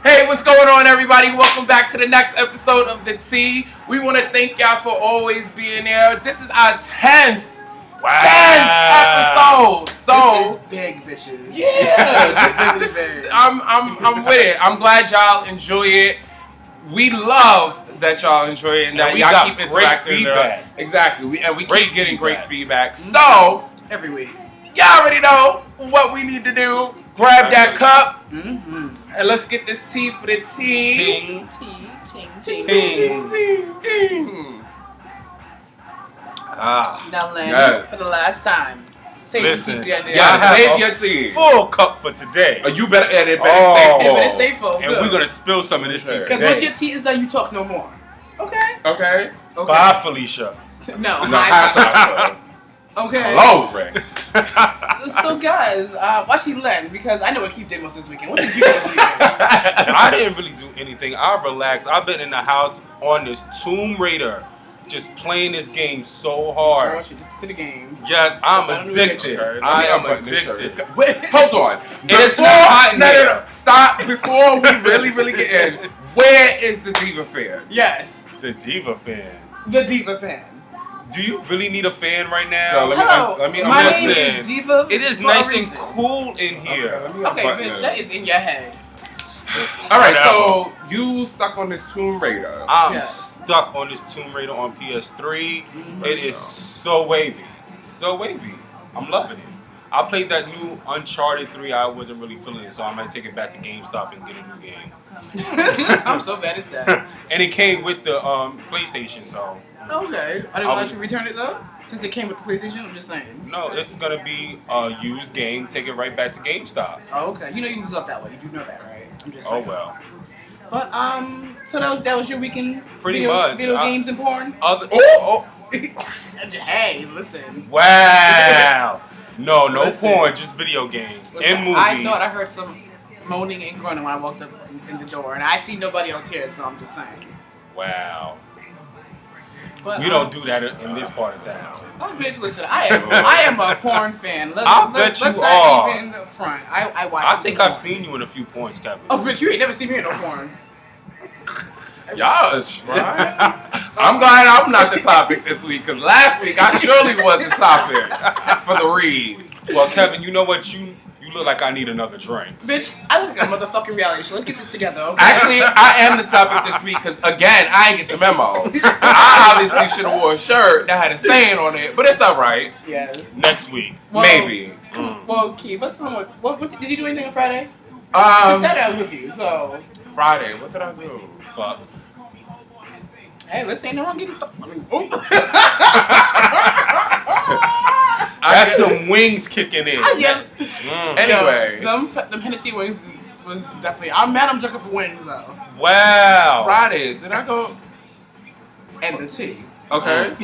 Hey, what's going on, everybody? Welcome back to the next episode of The Tea. We want to thank y'all for always being there. This is our 10th episode. So this is big, bitches. Yeah, this is I'm with it. I'm glad y'all enjoy it. We love that y'all enjoy it and that y'all keep interacting. Feedback. Exactly. We keep getting great feedback. So every week, y'all already know what we need to do. Grab that cup and let's get this tea for the tea. Ting. Now, Len, for the last time, save your tea. Save your tea. Full cup for today. You better stay full. It better stay full. And we're gonna spill some of this tea because once your tea is done, you talk no more. Okay. Bye, Felicia. No. Okay. Hello, Ray. So, guys, why she Len? Because I know what Keith did most this weekend. What did you do this weekend? I didn't really do anything. I relaxed. I've been in the house on this Tomb Raider, just playing this game so hard. Girl, she did to the game. Yes, I'm addicted. I am addicted. Hold on. It's not hot in here. No. Stop. Before we really get in, where is the Diva fan? Yes. The Diva fan. The Diva fan. Do you really need a fan right now? Hello, my name is Diva. It is nice and cool in here. Okay, bitch, that is in your head. All right, so you stuck on this Tomb Raider. I'm stuck on this Tomb Raider on PS3. It is so wavy. I'm loving it. I played that new Uncharted 3. I wasn't really feeling it, so I might take it back to GameStop and get a new game. I'm so bad at that. And it came with the PlayStation, so. Okay. I didn't let you return it though? Since it came with the PlayStation, I'm just saying. No, it's going to be a used game. Take it right back to GameStop. Oh, okay. You know you can do it that way. You do know that, right? I'm just saying. Oh, well. But, so that was your weekend? Pretty much. Video games and porn? Hey, listen. Wow. No porn, just video games. And movies. I thought I heard some moaning and groaning when I walked up in the door, and I see nobody else here, so I'm just saying. Wow. But, you don't do that in this part of town. Oh, bitch, listen, I am a porn fan. Let's not are. Even front. I watch. I think I've seen you in a few porns, Kevin. Oh, bitch, you ain't never seen me in no porn. Y'all is right. I'm glad I'm not the topic this week, because last week I surely was the topic for the read. Well, Kevin, you know what? You look like I need another drink. Bitch, I look like a motherfucking reality show. Let's get this together, okay? Actually, I am the topic this week, because, again, I ain't get the memo. I obviously should have wore a shirt that had a saying on it, but it's all right. Yes. Next week. Well, maybe. Well, Keith, let's tell me what did you do anything on Friday? Saturday I was with you, so. Friday, what did I do? Fuck. Hey, let's say no wrong getting fucked. That's the wings kicking in. Anyway. Them Hennessy wings was definitely... I'm mad I'm drinking for wings, though. Wow. Friday, did I go... And the tea. Okay.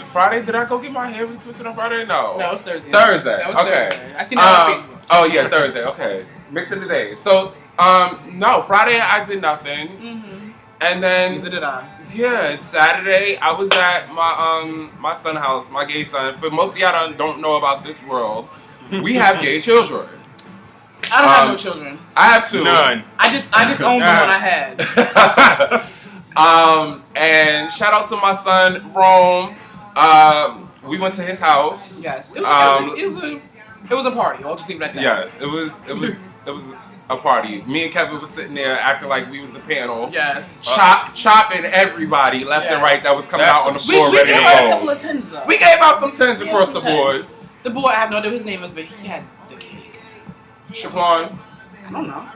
Friday, did I go get my hair retwisted on Friday? No. No, it was Thursday. Thursday. That was Okay. Thursday. I seen that on Facebook. Oh, yeah, Thursday. Okay. Mixing the days. So, no, Friday I did nothing. Mm-hmm. And then... Neither did I. Yeah, and Saturday I was at my son's house, my gay son. For most of y'all don't know about this world, we have gay children. I don't have no children. I have two. None. I just owned the one I had. And shout out to my son Rome. We went to his house. Yes, it was a party. I'll just leave it at that. Yes, it was a party. Me and Kevin was sitting there acting like we was the panel. Yes. Chopping everybody left and right that was coming out on the floor we ready to go. We gave out a couple of tens though. We gave out some tens across the board. The boy, I have no idea what his name is, but he had the cake. Shaquan. I don't know.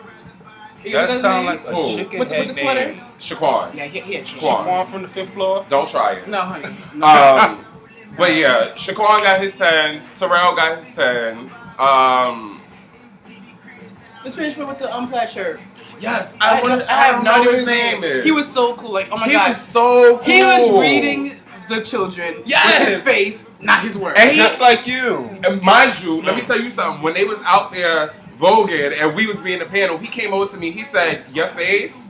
That sounds like a chicken with the sweater? name. Shaquan. Yeah, he had Shaquan from the 5th floor? Don't try it. No, honey. But yeah, Shaquan got his tens. Terrell got his tens. This Spanish man with the plaid shirt. Yes, I have no idea what his name is. He was so cool. Like, oh my god. He was so cool. He was reading the children with his face, not his words. And just like you. And mind you, let me tell you something. When they was out there voguing and we was being the panel, he came over to me. He said, "Your face."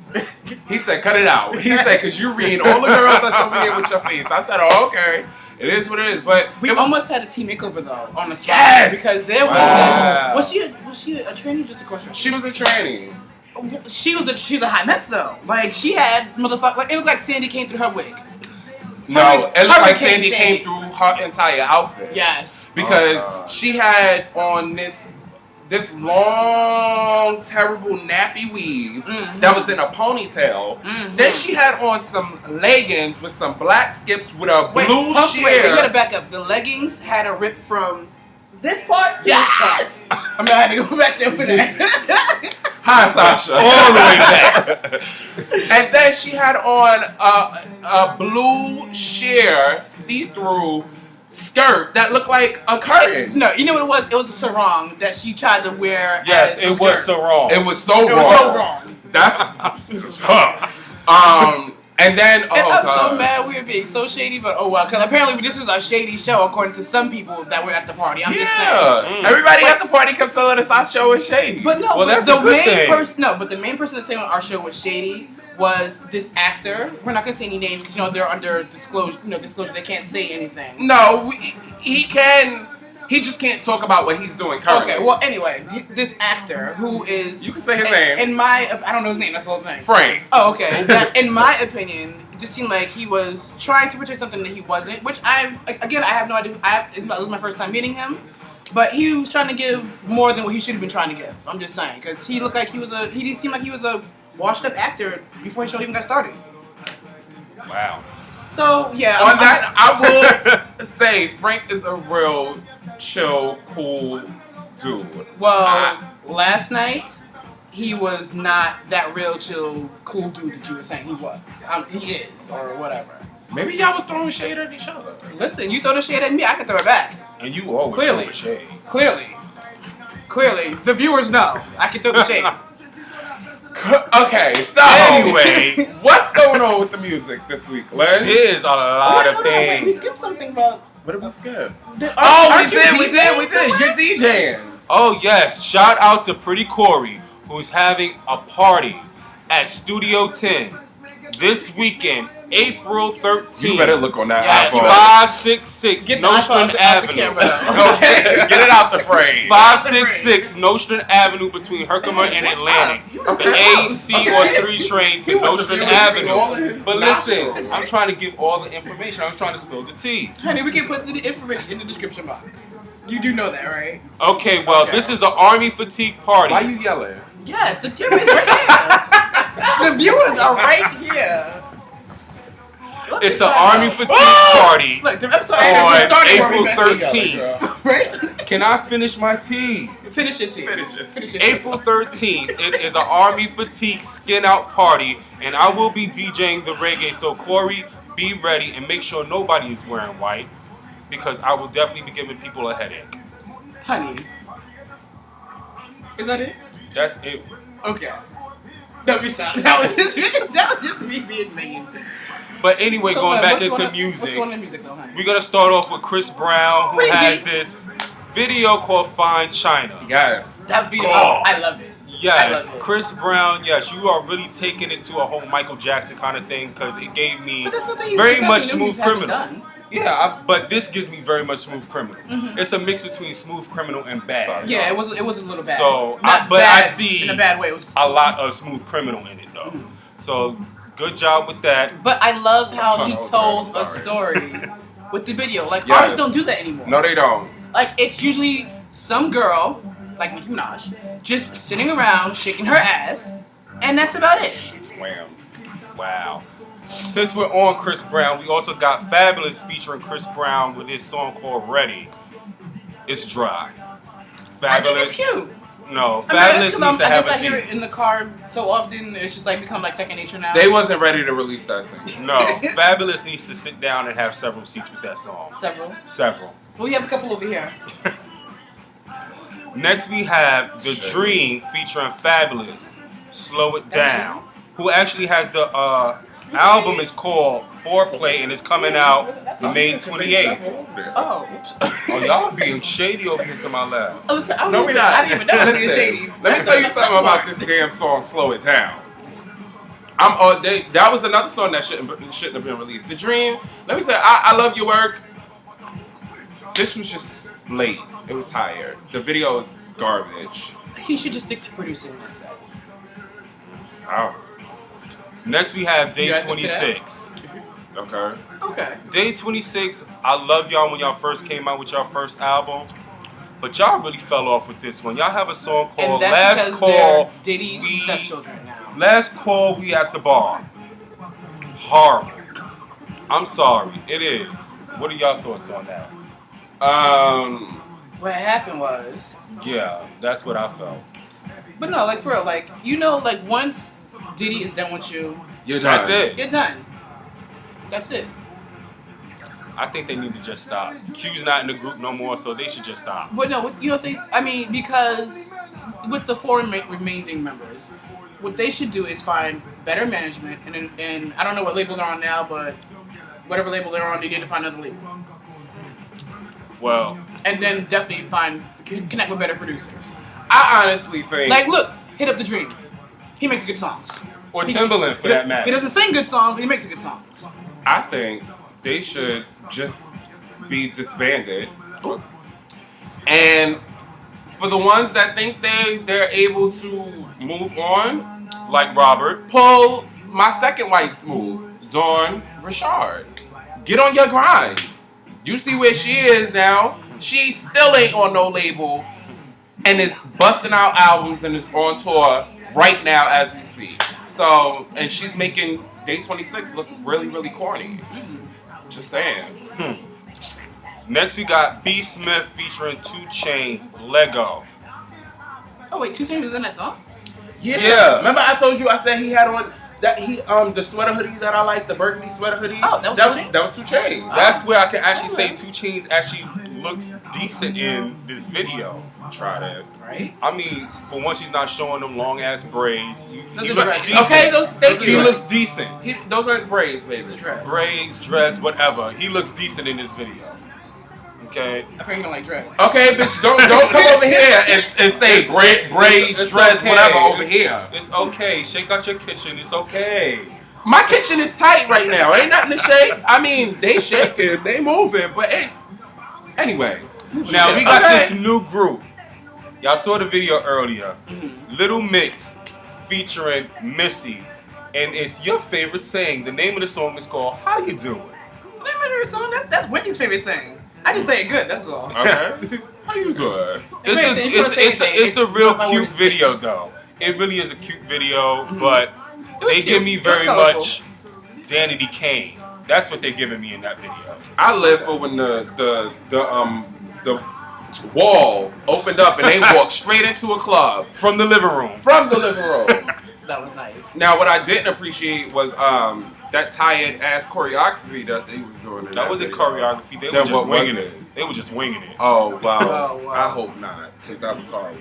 He said, "Cut it out." He said, "Cause you reading all the girls that's over here with your face." I said, "Oh, okay. It is what it is." But we almost had a team makeover though on the spot. Yes, because there was was she a trainee or just a question? She was a trainee. She's a hot mess though. Like she had motherfucker. Like it looked like Sandy came through her wig. No, it looked like Hurricane Sandy came through her entire outfit. Yes. Because she had on this long, terrible nappy weave that was in a ponytail. Then she had on some leggings with some black skips with a blue sheer. Wait, you gotta back up. The leggings had a rip from this part to this part. I mean, I had to go back there for that. Hi, Sasha. All the way back. And then she had on a blue sheer see-through skirt that looked like a curtain. No, you know what it was? It was a sarong that she tried to wear. Yes, as a it was skirt. so wrong. It was so It wrong. was so wrong. That's and then And I'm so mad we were being so shady, but oh well, because apparently this is a shady show according to some people that were at the party. I'm just saying. Everybody at the party kept telling us our show was shady. But no, Well, but that's the a good main thing. person. No, but the main person that's saying our show was shady was this actor. We're not gonna say any names because they're under disclosure. Disclosure. They can't say anything. No, he can. He just can't talk about what he's doing currently. Okay. Well, anyway, this actor who is You can say his name. In my, I don't know his name. That's the whole thing. Frank. Oh, okay. That, in my opinion, it just seemed like he was trying to portray something that he wasn't. Which I have no idea. It was my first time meeting him. But he was trying to give more than what he should have been trying to give. I'm just saying, because he looked like he didn't seem like he was a washed-up actor before his show even got started. Wow. So yeah. On that, I will say Frank is a real chill, cool dude. Well, last night he was not that real chill, cool dude that you were saying he was. He is, or whatever. Maybe y'all was throwing shade at each other. Listen, you throw the shade at me, I can throw it back. And you always Clearly. throw the shade. Clearly, the viewers know I can throw the shade. Okay, so Anyway. what's going on with the music this week, Len? There's a lot of We things. skipped something about. What did we skip? Aren't you we DJing? did. You're DJing. Oh yes, shout out to Pretty Corey, who's having a party at Studio 10 this weekend, April 13th. You better look on that Yeah, iPhone. Get 566 the Nostrand iPhone out the Avenue. camera. Okay, get it out the frame. 566 Nostrand Avenue between Herkimer and Atlantic. The AC or 3 train to He want the Nostrand viewers to be all in Avenue. his But listen, nostrils. I'm trying to give all the information. I was trying to spill the tea. Honey, we can put the information in the description box. You do know that, right? Okay, well, Okay. this is the Army Fatigue Party. Why you yelling? Yes, the viewers right here. The viewers are right here. It's an Army Fatigue Party Look, the episode on just started where we April messed 13th. Right? Can I finish my tea? Finish it, T. Finish it. Finish it. April 13th, it is an Army Fatigue Skin Out Party, and I will be DJing the reggae. So Corey, be ready and make sure nobody is wearing white, because I will definitely be giving people a headache. Honey. Is that it? That's it. Okay. Don't be sorry. That was just me being mean. But anyway, So, going back what's into going on- music, What's going on in music though, honey? we're gonna start off with Chris Brown, who Breezy. has this video called "Fine China." Yes. That video, God. I love it. I Yes, love it. Chris Brown. Yes, you are really taking it to a whole Michael Jackson kind of thing, because it gave me But that's nothing very much new Smooth he's haven't Criminal. done. Yeah, but this gives me very much Smooth Criminal. Mhm. It's a mix between Smooth Criminal and Bad. Sorry. Yeah, it was a little bad. So, Not but bad I see in a bad way. It was, a lot of Smooth Criminal in it though. Mhm. So good job with that. but I love how trying he to hold told her, a sorry. story with the video. Like Yes. artists don't do that anymore. No, they don't. Like it's usually some girl, like Nicki Minaj, just sitting around shaking her ass, and that's about it. Wham. Wow. Since we're on Chris Brown, we also got Fabulous featuring Chris Brown with his song called Ready. It's dry. Fabulous. I think it's cute. No, I mean, Fabulous it's 'cause needs to have I a guess I hear it seat. in the car so often, it's just like become like second nature now. They wasn't ready to release that single. No, Fabulous needs to sit down and have several seats with that song. Several. Several. Well, we have a couple over here. Next we have The Shit. Dream featuring Fabulous, Slow It Down, who actually has the album is called Foreplay and it's coming out May 28th. Oh, oops. Oh, y'all being shady over here to my left. Oh, so, No, we not. I didn't even know it was being Listen, shady. let me tell you something about this damn song, Slow It Down. That was another song that shouldn't have been released. The Dream, let me tell you, I love your work. This was just late. It was tired. The video is garbage. He should just stick to producing this set. Wow. Next, we have Day You guys into 26. Okay. Okay. Day 26, I love y'all when y'all first came out with y'all first album. But y'all really fell off with this one. Y'all have a song called And that's Last because Call. they're Diddy's stepchildren now. Last Call, we at the bar. Horrible. I'm sorry. It is. What are y'all thoughts on that? What happened was, Yeah, that's what I felt. but no, like for real, like you know, like once Diddy is done with you, You're done. That's it. you're done. That's it. I think they need to just stop. Q's not in the group no more, so they should just stop. But no, you don't think? I mean, because with the four remaining members, what they should do is find better management, and I don't know what label they're on now, but whatever label they're on, they need to find another label, Well, and then definitely connect with better producers. I honestly think. Like, look, Hit Up the Dream. He makes good songs. or Timbaland for that He matter. doesn't sing good songs, but he makes good songs. I think they should just be disbanded. And for the ones that think they're able to move on, Like Robert. pull my second wife's move, Dawn Richard. Get on your grind. You see where she is now. She still ain't on no label and is busting out albums and is on tour right now as we speak. So, and she's making Day 26 look really, really corny. Just saying. Next, we got B Smyth featuring 2 Chainz, Leggo. Oh wait, 2 Chainz was in that song? Yeah. Remember I told you I said he had on that the sweater hoodie that I like, the burgundy sweater hoodie. Oh, that was 2 Chainz? That was 2 Chainz. That's where I can actually say 2 Chainz actually looks decent in this video. Try that. Right? I mean, for once he's not showing them long ass braids. He Those are looks dreads. decent. Okay, thank He you. looks decent. Those aren't braids, baby. Braids, dreads, whatever. He looks decent in this video. Okay. I think you don't like dreads. Okay, bitch, don't come over here and say braids, It's shreds, okay. whatever over It's- here. It's okay. Shake out your kitchen. It's okay. My kitchen is tight right now. Ain't nothing to shake. I mean, they shaking, they moving, but anyway. Now we got Okay. this new group. Y'all saw the video earlier. Little Mix featuring Missy. And it's your favorite saying. The name of the song is called How You Doing? That my favorite song. That's Whitney's favorite thing. I just say it good. That's all. Okay. How you doing? It's a real cute video though. It really is a cute video, but they cute. give me It was very colorful. much Danity Kane. That's what they're giving me in that video. I live for when the wall opened up and they walked straight into a club From the living room. from the living room. That was nice. Now, what I didn't appreciate was that tired ass choreography that they was doing. In That wasn't video. choreography. They were Then just what was winging it? it. They were just winging it. Oh wow. Oh, wow. I hope not, because that was horrible.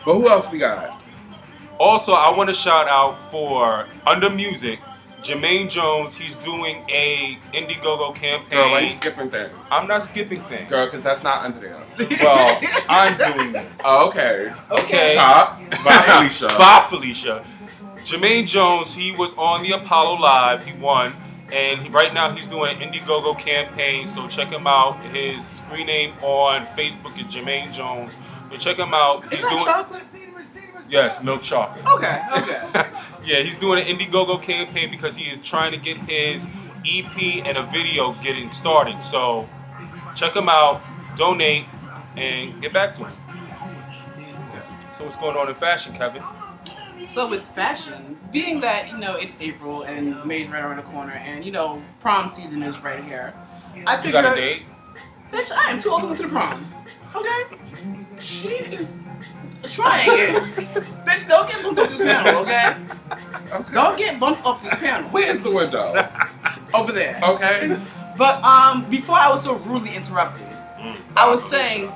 But who else we got? Also, I want to shout out for Under Music, Jermaine Jones. He's doing a Indiegogo campaign. Girl, why you skipping things? I'm not skipping things. Girl, because that's not under there. Well, I'm doing this. Oh, okay. Okay. Chop. Bye, Felicia. Bye, Felicia. Jermaine Jones, he was on the Apollo Live. He won. And right now he's doing an Indiegogo campaign. So check him out. His screen name on Facebook is Jermaine Jones. So check him out. Is He's that doing chocolate? Yes, milk chocolate. Okay. Yeah, he's doing an Indiegogo campaign because he is trying to get his EP and a video getting started. So check him out, donate, and get back to him. So what's going on in fashion, Kevin? So with fashion, being that it's April and May's right around the corner, and prom season is right here, I You figured, got a date? bitch, I am too old to go to the prom. Okay, she is trying it. Bitch, don't get bumped off this panel, okay? Don't get bumped off this panel. Where's the window? Over there. Okay. But before I was so rudely interrupted, I was saying,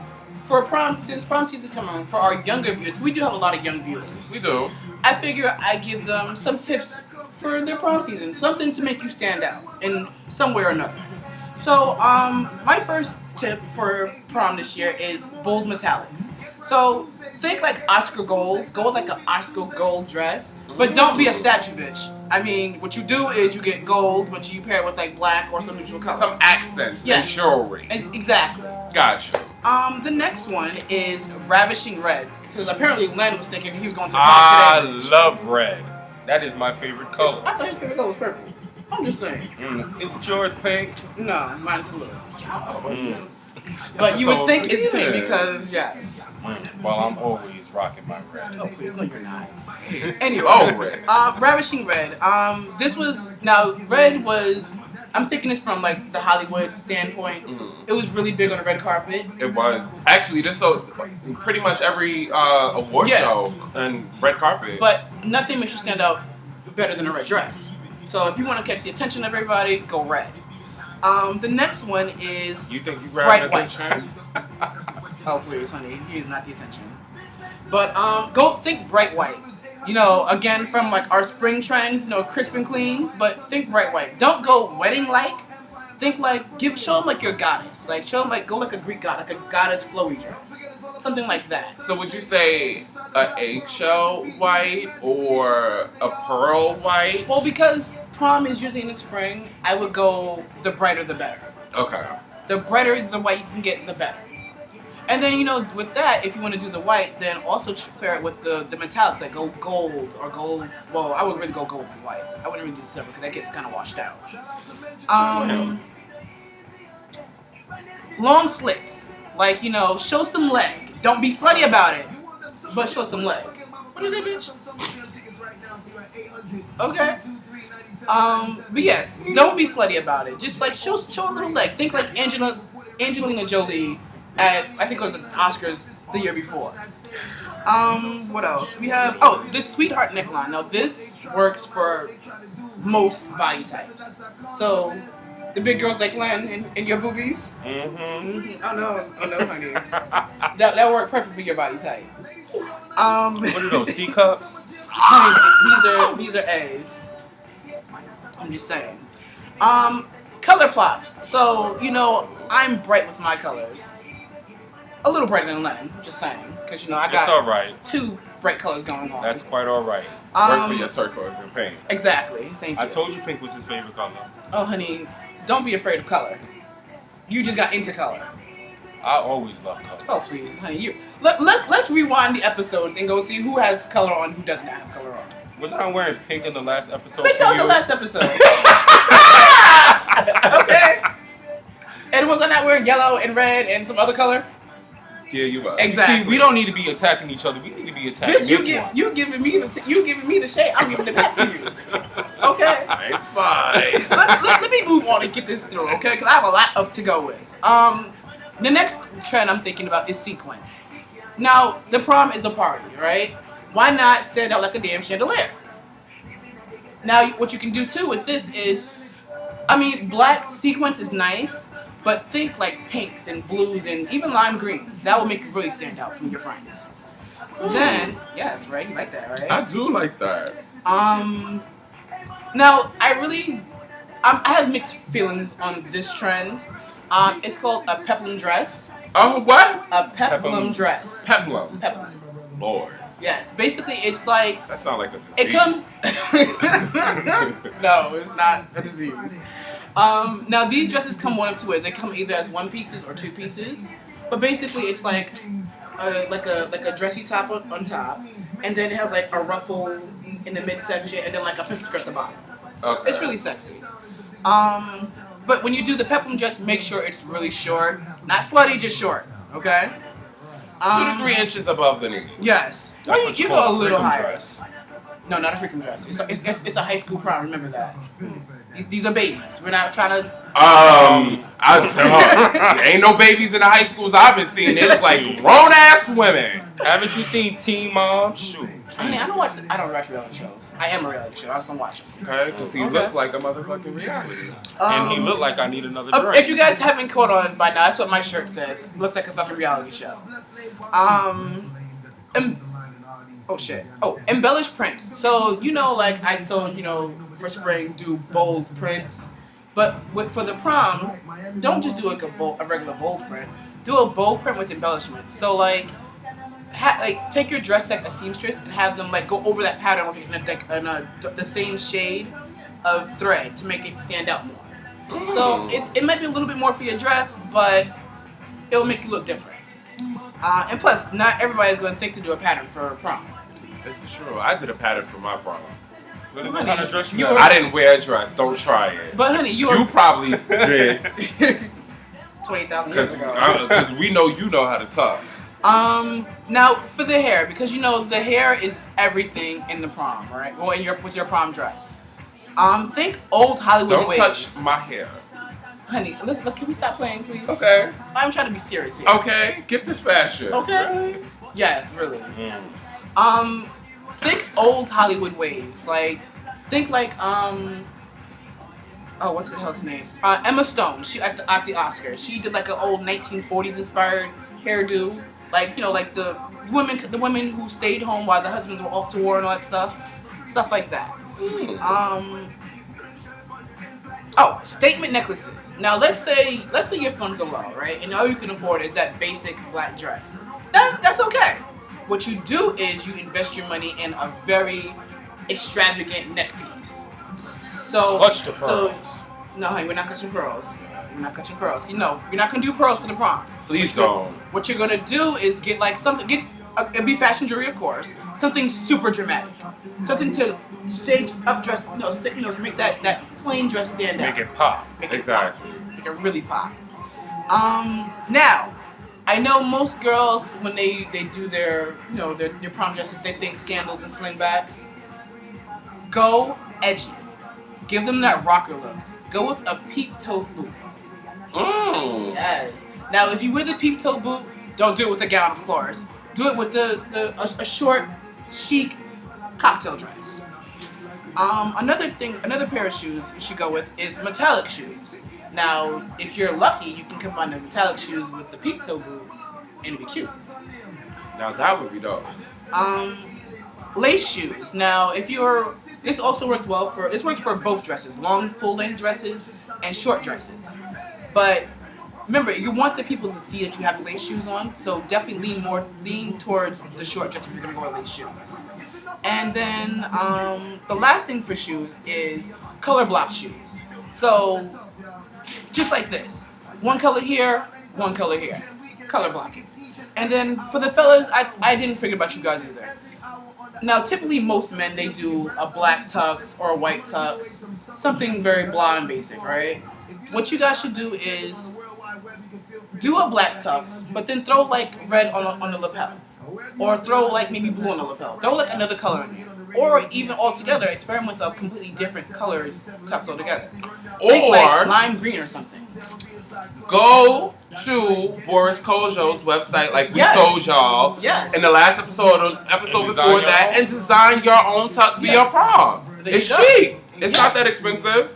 for prom, since prom season's coming, for our younger viewers, we do have a lot of young viewers. We do. I figure I give them some tips for their prom season, something to make you stand out in some way or another. So, my first tip for prom this year is bold metallics. So, think like Oscar gold, go with like an Oscar gold dress, but don't be a statue bitch. I mean, what you do is you get gold, but you pair it with like black or some neutral color. Some accents and Yes. jewelry. Exactly. Gotcha. The next one is ravishing red. Because apparently Len was thinking he was going to prom I today. love red. That is my favorite color. I thought his favorite color was purple. I'm just saying. Is it yours pink? No, mine's blue. But you would think it's pink because, yes. Well, I'm always rocking my red. Oh, please, no, you're not. Anyway. Oh, red. Ravishing Red. This was, now, red was, I'm taking this from, like, the Hollywood standpoint. It was really big on the red carpet. It was. Actually, this so pretty much every award show and red carpet. But nothing makes you stand out better than a red dress. So if you want to catch the attention of everybody, go red. The next one is You think you bright grab attention? Oh, please, honey. He's not the attention. But go think bright white. You know, again, from like our spring trends, you know, crisp and clean, but think bright white. Don't go wedding-like. Think like, show them like your goddess. Like, show them like, go like a Greek god, like a goddess flowy dress. Something like that. So would you say an eggshell white or a pearl white? Well, because prom is usually in the spring, I would go the brighter the better. Okay. The brighter the white you can get, the better. And then, you know, with that, if you want to do the white, then also pair it with the metallics, like go gold or gold. Well, I would really go gold and white. I wouldn't really do silver because that gets kind of washed out. Long slits. Like, you know, show some leg. Don't be slutty about it, but show some leg. What is it, bitch? Okay. But yes, don't be slutty about it. Just like show a little leg. Think like Angelina Jolie at, I think it was the Oscars the year before. What else? We have, this sweetheart neckline. Now this works for most body types. So the big girls neckline in your boobies. Oh no, honey. that worked perfect for your body type. What are those, C cups? Honey, these are A's. I'm just saying. Color plops. So, you know, I'm bright with my colors. A little brighter than Len, just saying. Because, you know, I got two bright colors going on. That's quite alright. Work for your turquoise and pink. Exactly. Thank you. I told you pink was his favorite color. Oh, honey, don't be afraid of color. You just got into color. I always love color. Oh, please, honey. Let's rewind the episodes and go see who has color on, who doesn't have color on. Wasn't I wearing pink in the last episode? Bitch, that was the last episode. Okay. And was I not wearing yellow and red and some other color? Yeah, you were. Exactly. See, we don't need to be attacking each other. We need to be attacking Bitch, this one. you giving me the shade. I'm giving it back to you. Okay. I'm fine. Let me move on and get this through, okay? Because I have a lot to go with. The next trend I'm thinking about is sequins. Now, the prom is a party, right? Why not stand out like a damn chandelier? Now, what you can do too with this is, I mean, black sequins is nice, but think like pinks and blues and even lime greens. That will make you really stand out from your friends. Then, yes, right? You like that, right? I do like that. Now, I have mixed feelings on this trend. It's called a peplum dress. Oh, what? A peplum dress. Peplum. Peplum. Lord. Yes, basically it's like... That sounds like a disease. It comes... No, it's not a disease. Now, these dresses come one of two ways. They come either as one pieces or two pieces. But basically, it's like a dressy top on top. And then it has like a ruffle in the midsection. And then like a princess skirt at the bottom. Okay. It's really sexy. But when you do the peplum dress, make sure it's really short. Not slutty, just short. Okay? 2 to 3 inches above the knee. Yes. That's Well, what you you go call a little higher. dress. No, not a freaking dress. It's a high school prom. Remember that. These are babies. We're not trying to. Ain't no babies in the high schools I've been seeing. They look like grown ass women. Haven't you seen Teen Mom? Shoot. I mean, I don't watch reality shows. I am a reality show. I just don't watch them. Okay, because he looks like a motherfucking reality. And he looked like I need another drink. If you guys haven't caught on by now, that's what my shirt says. It looks like a fucking reality show. Embellished prints. So, you know, like I saw, you know, for spring, do bold prints. But for the prom, don't just do like a regular bold print. Do a bold print with embellishments. So, like, take your dress like a seamstress and have them like go over that pattern with the same shade of thread to make it stand out more. So it might be a little bit more for your dress, but it will make you look different. And plus, not everybody is going to think to do a pattern for prom. This is true. I did a pattern for my prom. Really, what kind of dress you were- had? I didn't wear a dress. Don't try it. But honey, you You were probably did. 20,000 years ago. Because we know you know how to talk. Now for the hair, because you know the hair is everything in the prom, right? Well, with your prom dress. Think old Hollywood Don't waves. touch my hair. Honey, look, can we stop playing, please? Okay. I'm trying to be serious here. Okay. Get this fashion. Okay. Yes, really. Think old Hollywood waves. Think what's the hell's name? Emma Stone. She at the Oscars. She did like an old 1940s inspired hairdo. Like the women who stayed home while the husbands were off to war and all that stuff like that. Statement necklaces. Now let's say your funds are low, right? And all you can afford is that basic black dress. That's okay. What you do is you invest your money in a very extravagant neck piece. Clutch the pearls. No, honey, we're not clutching pearls. We're not clutching pearls. You're not gonna do pearls for the prom. Please don't. What you're gonna do is get it'd be fashion jewelry, of course. Something super dramatic. Something to stage up dress, to make that plain dress stand out. Make it pop. Exactly. Make it really pop. Now, I know most girls when they do their prom dresses, they think sandals and slingbacks. Go edgy. Give them that rocker look. Go with a peep-toe boot. Yes. Now, if you wear the peep-toe boot, don't do it with a gown, of course. Do it with a short, chic cocktail dress. Another pair of shoes you should go with is metallic shoes. Now, if you're lucky, you can combine the metallic shoes with the peep-toe boot and it'd be cute. Now that would be dope. Lace shoes. Now, this also works this works for both dresses, long full-length dresses and short dresses. But remember, you want the people to see that you have lace shoes on, so definitely lean towards the short dress if you're gonna go with lace shoes. And then the last thing for shoes is color block shoes. So just like this, one color here, one color here, color blocking. And then for the fellas, I didn't forget about you guys either. Now, typically most men, they do a black tux or a white tux, something very blah and basic, right? What you guys should do is do a black tux, but then throw like red on the lapel, or throw like maybe blue on the lapel. Throw like another color in there, or even altogether experiment with a completely different colors tux altogether. Think like lime green or something. Go to Boris Kojo's website, like we told y'all Yes. in the last episode before that, and design your own tux for your prom. There It's you go. cheap. It's not that expensive,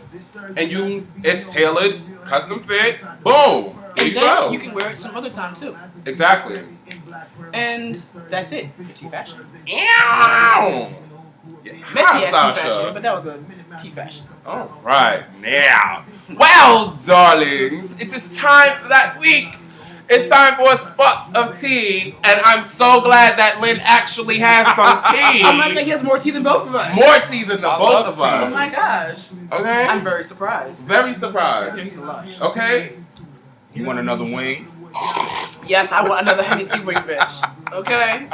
and it's tailored, custom fit. Boom. There And you then go. you can wear it some other time too. Exactly. And that's it for T fashion. Meow. Missy had T fashion, but that was a T fashion. All right, now. Well, darlings, it is time for that week. It's time for a spot of tea, and I'm so glad that Lynn actually has some tea. I'm not he has more tea than both of us. More tea than the both of Oh us. my gosh. Okay? I'm very surprised. Very surprised. He's a lush. Okay? You want another wing? Yes, I want another Hennessy wing, bitch. Okay?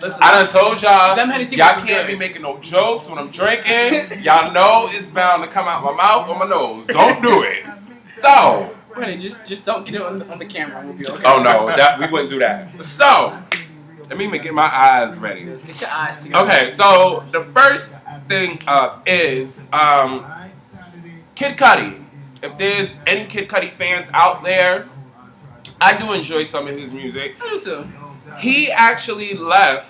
Listen, I done told y'all, Them Hennessy y'all wings can't are be good. making no jokes when I'm drinking. Y'all know it's bound to come out my mouth or my nose. Don't do it. So, honey, just don't get it on the camera and we'll be okay. oh no, we wouldn't do that. So, let me get my eyes ready. Get your eyes together. Okay, so the first thing up is Kid Cudi. If there's any Kid Cudi fans out there, I do enjoy some of his music. I do too. He actually left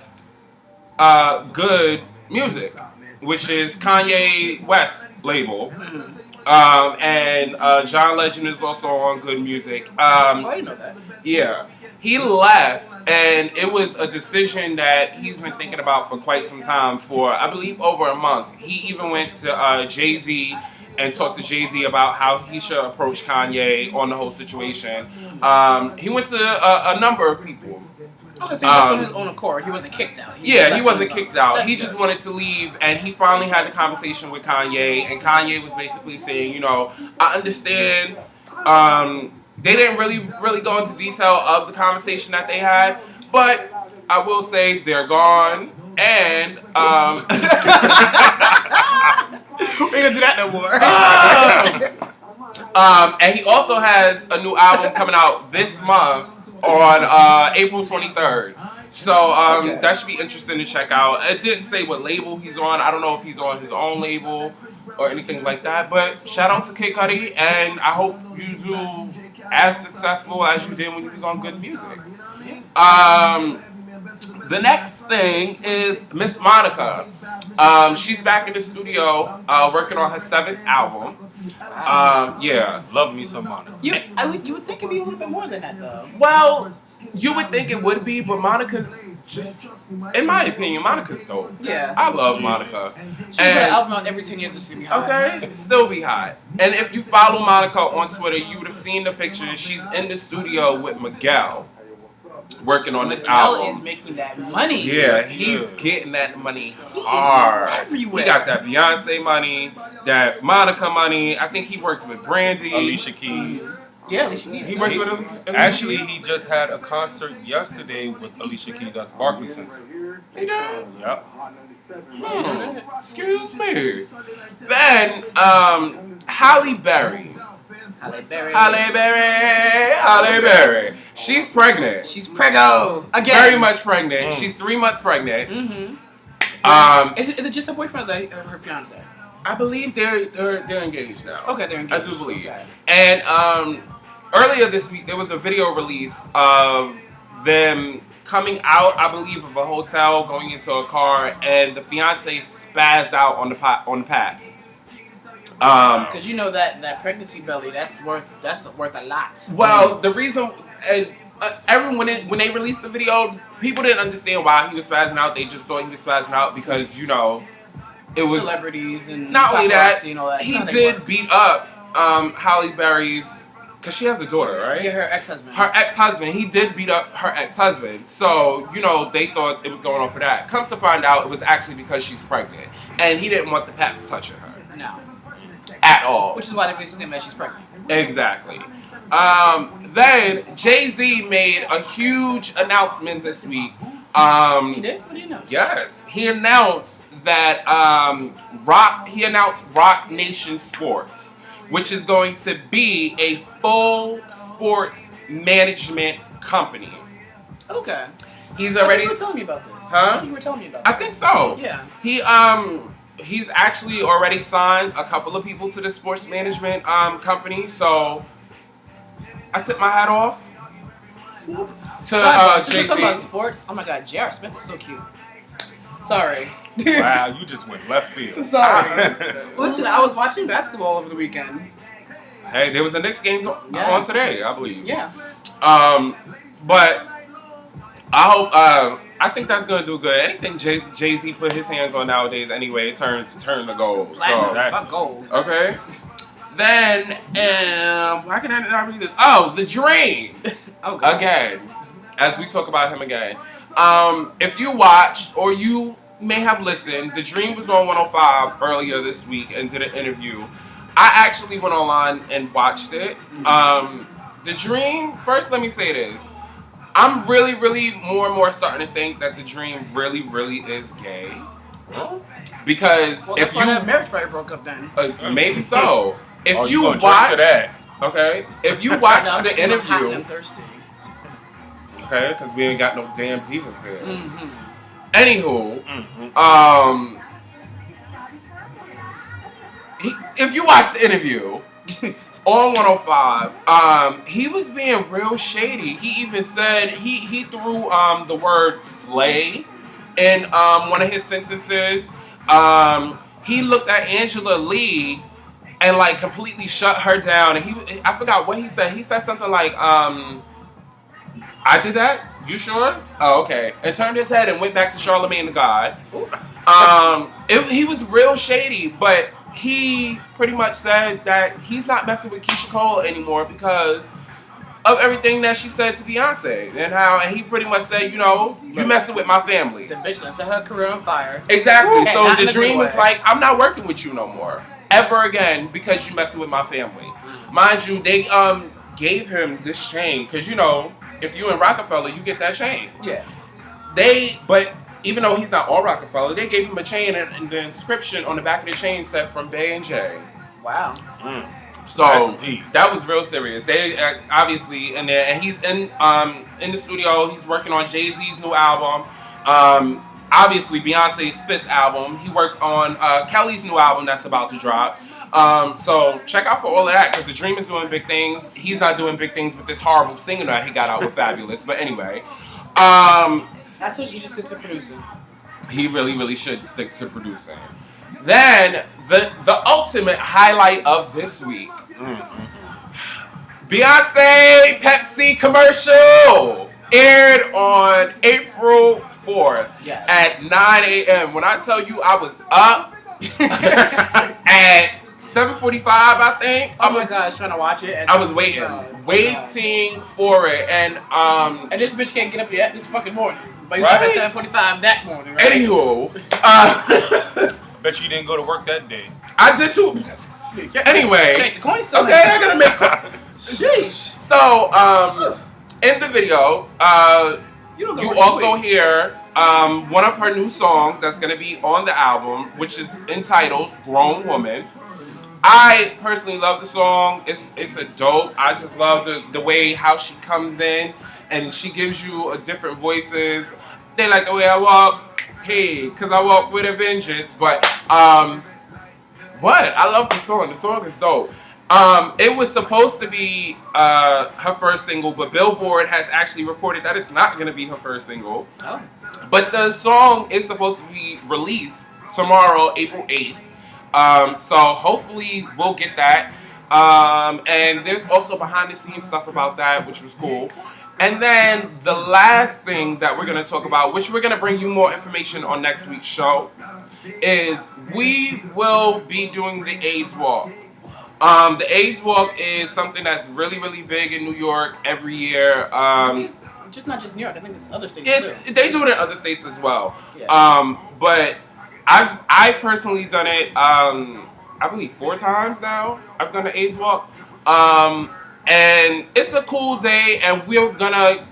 Good Music, which is Kanye West's label. And John Legend is also on Good Music. I didn't know that. Yeah. He left, and it was a decision that he's been thinking about for quite some time, for I believe over a month. He even went to Jay-Z and talked to Jay-Z about how he should approach Kanye on the whole situation. He went to a number of people. Okay, so he left on his own accord. He wasn't kicked out. He wasn't kicked out. That's He good. just wanted to leave, and he finally had the conversation with Kanye, and Kanye was basically saying, I understand. They didn't really go into detail of the conversation that they had, but I will say they're gone, and We ain't gonna do that no more. And he also has a new album coming out this month on April 23rd. So that should be interesting to check out. It didn't say what label he's on. I don't know if he's on his own label or anything like that. But shout out to Kid Cudi, and I hope you do as successful as you did when you was on Good Music. The next thing is Miss Monica. She's back in the studio working on her 7th album. Yeah. Love me some Monica. You would think it'd be a little bit more than that, though. Well, you would think it would be, but Monica's just, in my opinion, Monica's dope. Yeah. I love Monica. She's got an album out every 10 years to see me hot. Okay, still be hot. And if you follow Monica on Twitter, you would have seen the picture. She's in the studio with Miguel, working on this album. Miguel is making that money. Yeah, he's getting that money hard. Everywhere. He got that Beyonce money, that Monica money. I think he works with Brandy. Alicia Keys. Yeah, Alicia Keys. He works with Alicia Actually, Keys. he just had a concert yesterday with Alicia Keys at the Barclays Center. He did? Yep. Excuse me. Then, Hallie Berry. Hallie Berry. Hallie Berry. Hallie Berry. She's pregnant. She's preggo. Again. Very much pregnant. She's 3 months pregnant. Mm-hmm. Is it just her boyfriend or her fiance? I believe they're engaged now. Okay, they're engaged. I do believe. Okay. And earlier this week there was a video release of them coming out, I believe, of a hotel, going into a car, and the fiance spazzed out on the pads. Because you know that pregnancy belly, that's worth a lot. Well, the reason, everyone when they released the video, people didn't understand why he was spazzing out. They just thought he was spazzing out because it was celebrities and not only that, and all that. he did beat up Hallie Berry's, because she has a daughter, right? Yeah, her ex-husband. Her ex-husband. He did beat up her ex-husband. So, they thought it was going on for that. Come to find out, it was actually because she's pregnant. And he didn't want the paps touching her. No. At all. Which is why they released him that she's pregnant. Exactly. Then, Jay-Z made a huge announcement this week. He did? What did he announce? Yes. He announced that Rock Nation Sports, which is going to be a full sports management company. Okay. He's already. You were telling me about this. Huh? You were telling me about I this. think so. Yeah. He's actually already signed a couple of people to the sports management company. So I took my hat off to Since Jay-Z. we're talking about sports, oh my God, J.R. Smith is so cute. Sorry. Wow, you just went left field. Sorry. Listen, I was watching basketball over the weekend. Hey, there was a Knicks game on today, I believe. Yeah. But I hope. I think that's gonna do good. Anything Jay-Z put his hands on nowadays, anyway, it turns to gold. Platinum, So, fuck gold. okay. Then, why can I not read this? Oh, The Dream. Oh, God. Again, as we talk about him again. If you watched or you may have listened, The Dream was on 105 earlier this week and did an interview. I actually went online and watched it. The Dream, first let me say this. I'm really, really more and more starting to think that The Dream really, really is gay. Because That's why that marriage probably broke up then. maybe so. If you gonna watch drink to that. Okay, if you watch No, the I'm hot and interview, I'm thirsty. okay, because we ain't got no damn diva feel. Mm-hmm. Anywho, if you watch the interview on 105, he was being real shady. He even said he threw the word slay in one of his sentences. He looked at Angela Lee and like completely shut her down. And I forgot what he said. He said something like, I did that? You sure? Oh, okay. And turned his head and went back to Charlemagne the God. He was real shady, but he pretty much said that he's not messing with Keyshia Cole anymore because of everything that she said to Beyonce. And he pretty much said, you messing with my family. The bitch that set her career on fire. Exactly. And So not in The a Dream good was way. like, I'm not working with you no more. Ever again because you messing with my family. Mind you, they gave him this chain because if you in Rockefeller, you get that chain. Yeah. But even though he's not on Rockefeller, they gave him a chain, and the inscription on the back of the chain said "From Bay and J." Wow. So That's that was real serious. They obviously in there, and he's in the studio. He's working on Jay-Z's new album. Obviously Beyonce's 5th album. He worked on Kelly's new album that's about to drop. So check out for all of that, because The Dream is doing big things. He's not doing big things with this horrible single that he got out with Fabulous. But anyway, I told you just stick to producing. he really should stick to producing. Then the ultimate highlight of this week, Beyonce Pepsi commercial aired on April 4th at 9 a.m. When I tell you I was up at 7:45, I think. Oh my gosh, trying to watch it. I was waiting for it, and this bitch can't get up yet this fucking morning. But right? At 7:45 that morning, right? Anywho, Bet you didn't go to work that day. I did too. Anyway, Make the coin still okay, I gotta make. Sheesh. So, in the video, you also hear one of her new songs that's gonna be on the album, which is entitled "Grown Woman." I personally love the song. It's a dope. I just love the way how she comes in and she gives you a different voices. They like the way I walk. Hey, cause I walk with a vengeance. But what? I love the song. The song is dope. It was supposed to be her first single, but Billboard has actually reported that it's not gonna be her first single. Oh. But the song is supposed to be released tomorrow, April 8th. So hopefully we'll get that. And there's also behind the scenes stuff about that, which was cool. And then the last thing that we're going to talk about, which we're going to bring you more information on next week's show, is we will be doing the AIDS Walk. The AIDS Walk is something that's really big in New York every year. Just not just New York, I think it's other states too. They do it in other states as well. Yeah. But I've personally done it, I believe 4 times now. I've done the AIDS Walk. And it's a cool day, and we're gonna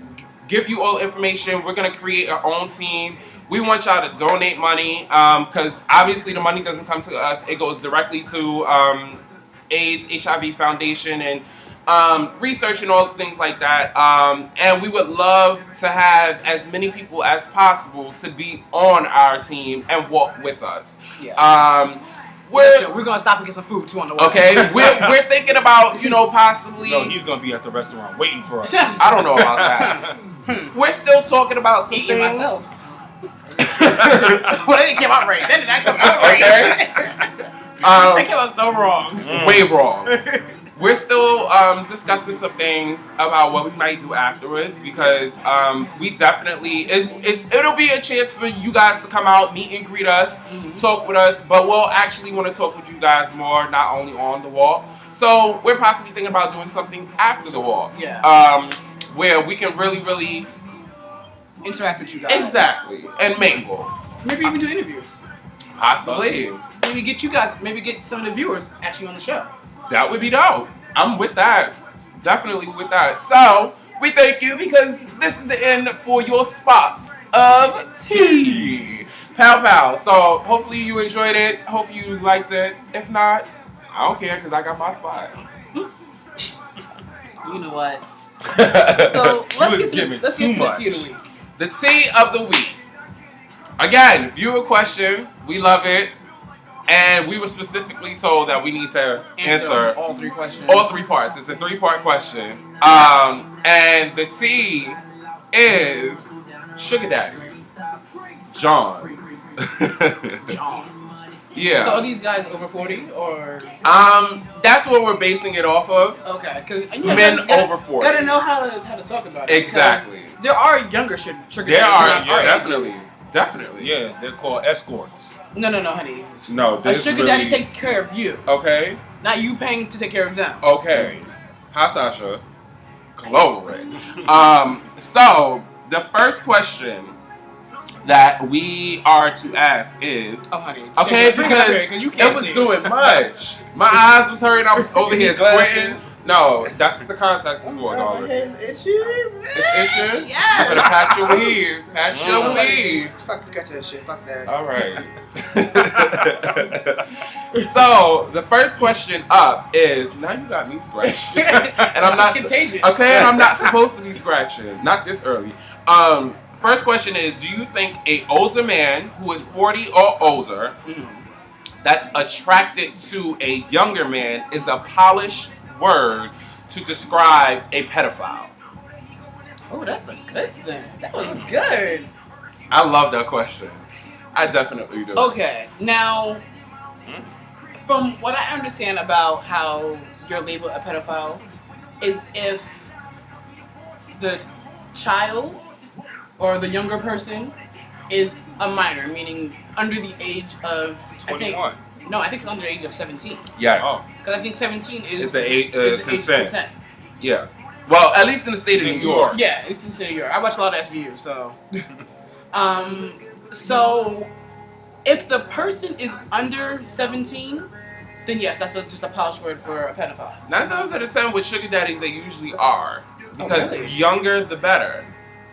give you all the information. We're gonna create our own team. We want y'all to donate money, because obviously the money doesn't come to us. It goes directly to AIDS, HIV Foundation, and research and all things like that. And we would love to have as many people as possible to be on our team and walk with us. Yeah. We're gonna stop and get some food too on the way. Okay, we're thinking about, possibly. No, he's gonna be at the restaurant waiting for us. I don't know about that. We're still talking about some Eating things. myself. Well, that didn't come out right. That did not come out right. That came out so wrong. Way wrong. We're still discussing some things about what we might do afterwards, because we definitely it'll be a chance for you guys to come out, meet and greet us, talk with us, but we'll actually want to talk with you guys more, not only on the walk. So we're possibly thinking about doing something after the walk, where we can really interact with you guys. Exactly, and mingle. Maybe even do interviews. Possibly. Maybe get you guys. Maybe get some of the viewers actually on the show. That would be dope. I'm with that. Definitely with that. So, we thank you, because this is the end for your spots of tea. Pow. So, hopefully you enjoyed it. Hopefully you liked it. If not, I don't care, because I got my spot. You know what? So, let's get to the tea of the week. The tea of the week. Again, viewer question. We love it. And we were specifically told that we need to answer all 3 questions. All 3 parts. It's a 3-part question. And the tea is Sugar Daddies. Johns. Yeah. So are these guys over 40 or? That's what we're basing it off of. Okay, because men over 40. Gotta know how to talk about it. Exactly. There are younger sugar daddies. There are, definitely. Yeah, they're called escorts. No, honey. No, a sugar daddy takes care of you. Okay. Not you paying to take care of them. Okay. Hi, Sasha. Glory. So the first question that we are to ask is, honey. Okay, because you can't it was doing much. My eyes was hurting. I was over here squinting. No, that's what the context is for, darling. It's itchy. It's itching? Yes. You better pat your weave. Pat your weave. Fuck, scratch that shit. Fuck that. All right. So, the first question up is, now you got me scratching. And I'm not contagious. Okay, and I'm not supposed to be scratching. Not this early. First question is, do you think a older man who is 40 or older that's attracted to a younger man is a polished word to describe a pedophile? Oh, that's a good thing. That was good. I love that question. I definitely do. Okay, now, from what I understand about how you're labeled a pedophile, is if the child or the younger person is a minor, meaning under the age of 21. I think it's under the age of 17. Yes. Because I think 17 is It's the age of consent. Yeah. Well, at least in the state of New York. Yeah, it's in the state of New York. I watch a lot of SVU, so. So, if the person is under 17, then yes, that's just a polished word for a pedophile. 9 times out of 10 with sugar daddies, they usually are. Because really? younger, the better.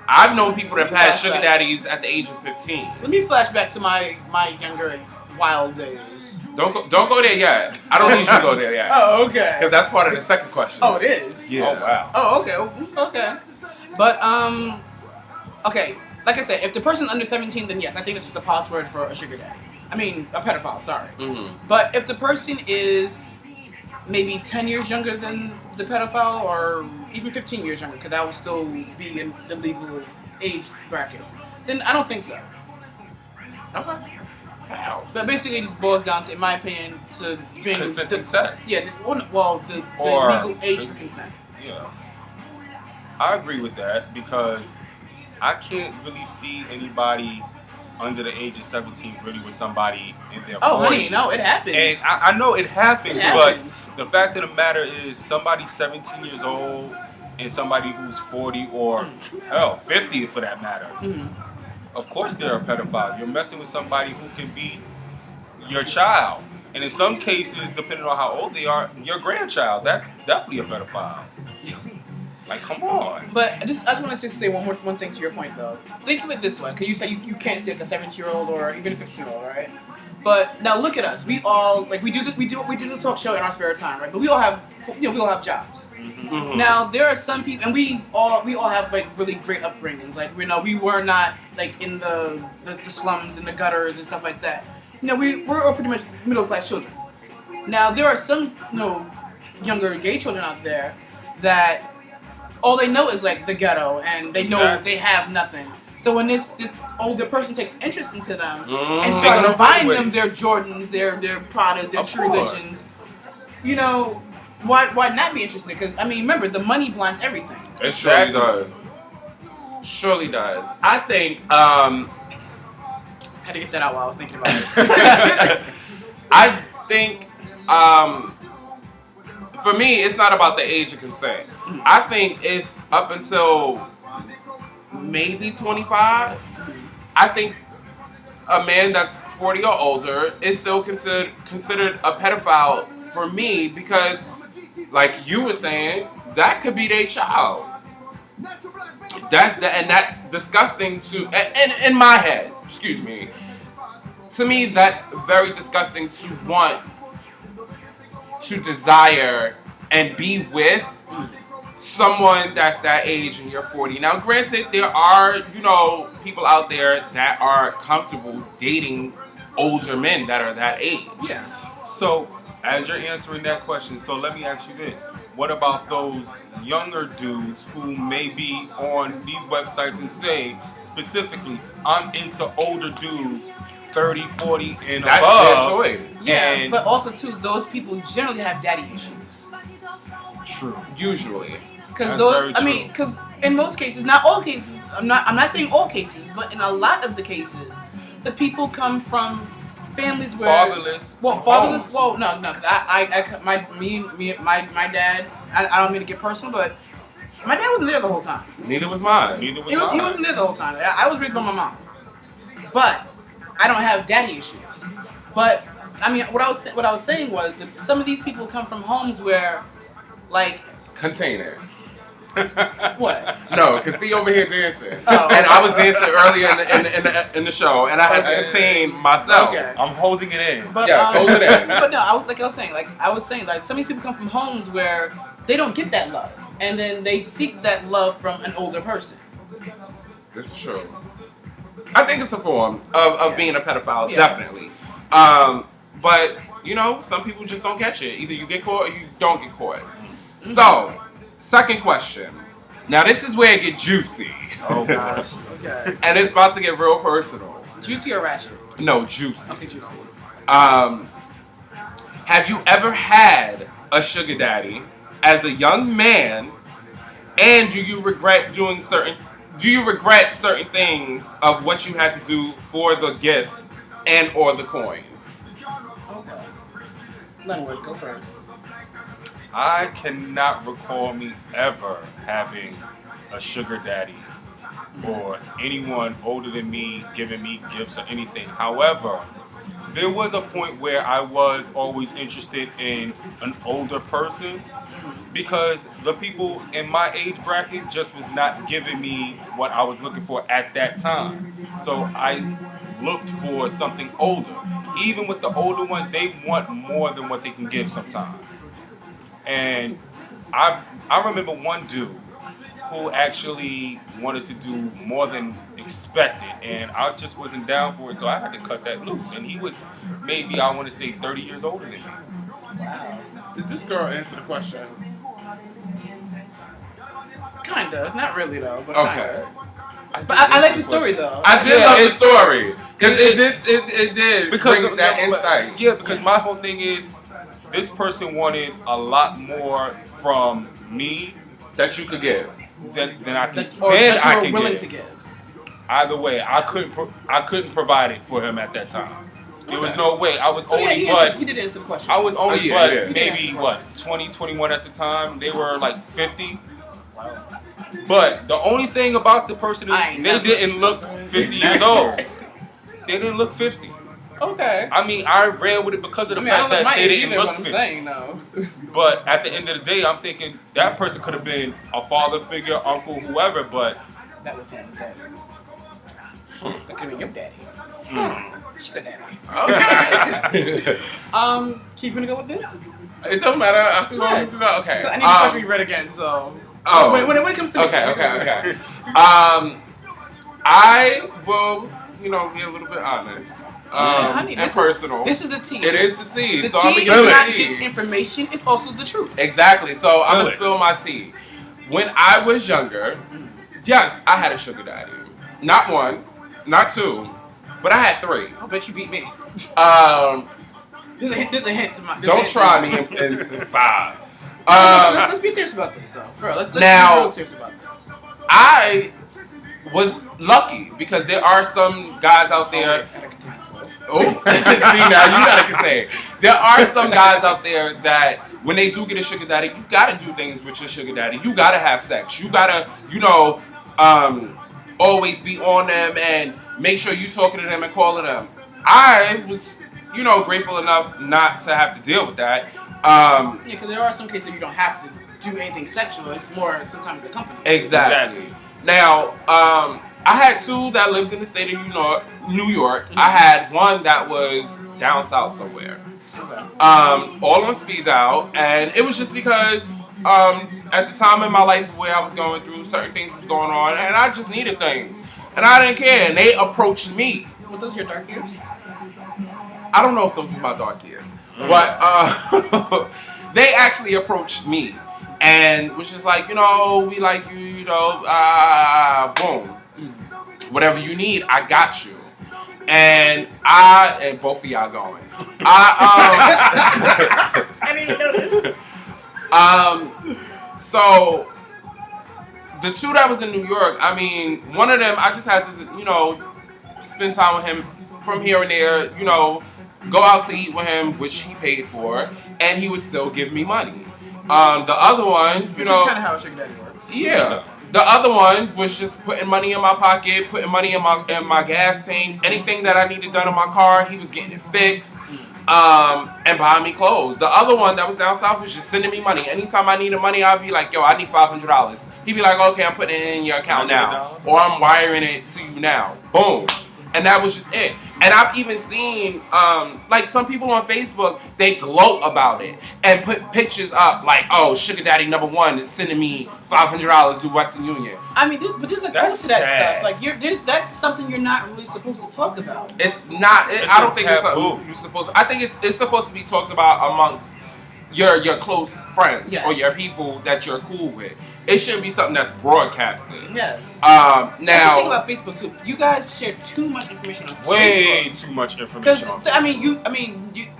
I've known people that have had sugar Flashback. daddies at the age of 15. Let me flash back to my younger wild days. Don't go there yet. I don't need you to go there yet. Oh, okay. Because that's part of the second question. Oh, it is? Yeah. Oh, wow. Oh, okay. Okay. But, okay. Like I said, if the person's under 17, then yes, I think it's just a polished word for a sugar daddy. I mean, a pedophile, sorry. Mm-hmm. But if the person is maybe 10 years younger than the pedophile, or even 15 years younger, because that would still be in the legal age bracket, then I don't think so. Okay. How? But basically, it just boils down to, in my opinion, to being Consenting sex. Yeah, the Or- legal age for consent. Yeah. I agree with that because I can't really see anybody under the age of 17 really with somebody in their 40s. Oh, honey, no, it happens. And I know it happens, It happens. but the fact of the matter is somebody 17 years old and somebody who's 40 or, hell, 50 for that matter. Mhm. Of course they're a pedophile. You're messing with somebody who can be your child. And in some cases, depending on how old they are, your grandchild. That's definitely a pedophile. Like, come on. But I just want to say one thing to your point, though. Think of it this way, because you say you can't see like a 17-year-old or even a 15-year-old, right? But now look at us. We all we do the talk show in our spare time, right? But we all have jobs. Mm-hmm. Now there are some people, and we all have like really great upbringings. Like we were not like in the slums and the gutters and stuff like that. We're all pretty much middle class children. Now there are some younger gay children out there that all they know is like the ghetto, and they know Exactly. they have nothing. So when this older person takes interest into them and Mhm. starts buying With them it. their Jordans, their Pradas, their Of True course. Religions, why not be interested? Because I mean, remember, the money blinds everything. It surely Exactly. does. Surely does. I think, Had to get that out while I was thinking about it. I think, for me, it's not about the age of consent. I think it's up until maybe 25. I think a man that's 40 or older is still considered a pedophile for me because, like you were saying, that could be their child. That's disgusting in my head. Excuse me. To me, that's very disgusting to want to desire and be with someone that's that age and you're 40. Now, granted, there are, people out there that are comfortable dating older men that are that age. Yeah. So, as you're answering that question, so let me ask you this. What about those younger dudes who may be on these websites and say, specifically, I'm into older dudes, 30, 40, and That's above. their choice. Yeah, And- but also too, those people generally have daddy issues. True. Usually. Because That's very true. because in most cases, not all cases, I'm not saying all cases, but in a lot of the cases, the people come from families where Fatherless. fatherless. homes. Well, no, my dad. I don't mean to get personal, but my dad wasn't there the whole time. Neither was mine. Neither was He mine. wasn't there the whole time. I was raised by my mom, but I don't have daddy issues. But I mean, what I was saying was that some of these people come from homes where, Like, Contain it. what? No, because he over here dancing. Oh. And I was dancing earlier in the show, and I had to contain myself. Okay. I'm holding it in. But, Yes, hold it in. But no, I was saying, some of these people come from homes where they don't get that love, and then they seek that love from an older person. This is true. I think it's a form of being a pedophile, definitely. But, you know, some people just don't catch it. Either you get caught or you don't get caught. Mm-hmm. So, second question. Now, this is where it gets juicy. Oh, gosh. Okay. And it's about to get real personal. Juicy or ratchet? No, juicy. Okay, juicy. Have you ever had a sugar daddy as a young man, and do you regret certain things of what you had to do for the gifts and or the coins? Okay. Lenwood, go first. I cannot recall me ever having a sugar daddy or anyone older than me giving me gifts or anything. However, there was a point where I was always interested in an older person because the people in my age bracket just was not giving me what I was looking for at that time. So I looked for something older. Even with the older ones, they want more than what they can give sometimes. And I remember one dude who actually wanted to do more than expected, and I just wasn't down for it, so I had to cut that loose. And he was maybe, I want to say, 30 years older than me. Wow. Did this girl answer the question? Kinda. Not really, though, but Okay. kinda. But I like the story, though. I did love the story. Because it did bring that insight. Yeah, because my whole thing is, this person wanted a lot more from me that you could give. than I could. Or then that I you were could willing give. to give. Either way, I couldn't provide it for him at that time. There was no way. I was So only he did answer the question. I was only Oh, yeah. maybe 20, 21 at the time. They were like 50. Wow. But the only thing about the person is they didn't look 50 years old. They didn't look 50. Okay. I mean, I ran with it because of the fact that they didn't look 50. Saying, no. But at the end of the day, I'm thinking that person could have been a father figure, uncle, whoever, but that was Sam's daddy. That could have been your daddy. Sugar daddy. Okay. Keep gonna go with this? It doesn't matter. I can go. Yeah. You can go. Okay. I need the question reread again, so. Oh. When it comes to me. Okay. I will, be a little bit honest. And personal. This is the tea. It is the tea. The so tea I'm is gonna not give just information, it's also the truth. Exactly. So I'm going to spill my tea. When I was younger, yes, I had a sugar daddy. Not one, not two, but I had three. I bet you beat me. There's a hint to my... Don't try me in five. Let's be serious about this, though. For real, let's be real serious about this. I was lucky because there are some guys out there... Oh, see now you gotta contain. There are some guys out there that when they do get a sugar daddy, you gotta do things with your sugar daddy. You gotta have sex. You gotta, always be on them and make sure you talking to them and calling them. I was, grateful enough not to have to deal with that. Because there are some cases you don't have to do anything sexual. It's more sometimes the company. Exactly. Now, I had two that lived in the state of New York. I had one that was down south somewhere. Okay. All on speed dial, and it was just because at the time in my life where I was going through, certain things was going on, and I just needed things, and I didn't care. And they approached me. Were those your dark years? I don't know if those were my dark years, but they actually approached me and was just like, we like you, boom. Whatever you need, I got you. And both of y'all going. I didn't even know this. So the two that was in New York, one of them I just had to, spend time with him from here and there, go out to eat with him, which he paid for, and he would still give me money. The other one, Which is kind of how a sugar daddy works. Yeah. The other one was just putting money in my pocket, putting money in my gas tank. Anything that I needed done in my car, he was getting it fixed. And buying me clothes. The other one that was down south was just sending me money. Anytime I needed money, I'd be like, yo, I need $500. He'd be like, okay, I'm putting it in your account now. Or I'm wiring it to you now. Boom. And that was just it. And I've even seen, like some people on Facebook, they gloat about it and put pictures up like, oh, Sugar Daddy #1 is sending me $500 through Western Union. I mean, there's a code to that stuff. Like, that's something you're not really supposed to talk about. It's not. I don't think it's something you're supposed to. I think it's supposed to be talked about amongst your close friends or your people that you're cool with. It shouldn't be something that's broadcasted. Yes. Now, that's the thing about Facebook too. You guys share too much information on Facebook. Way too much information. Because you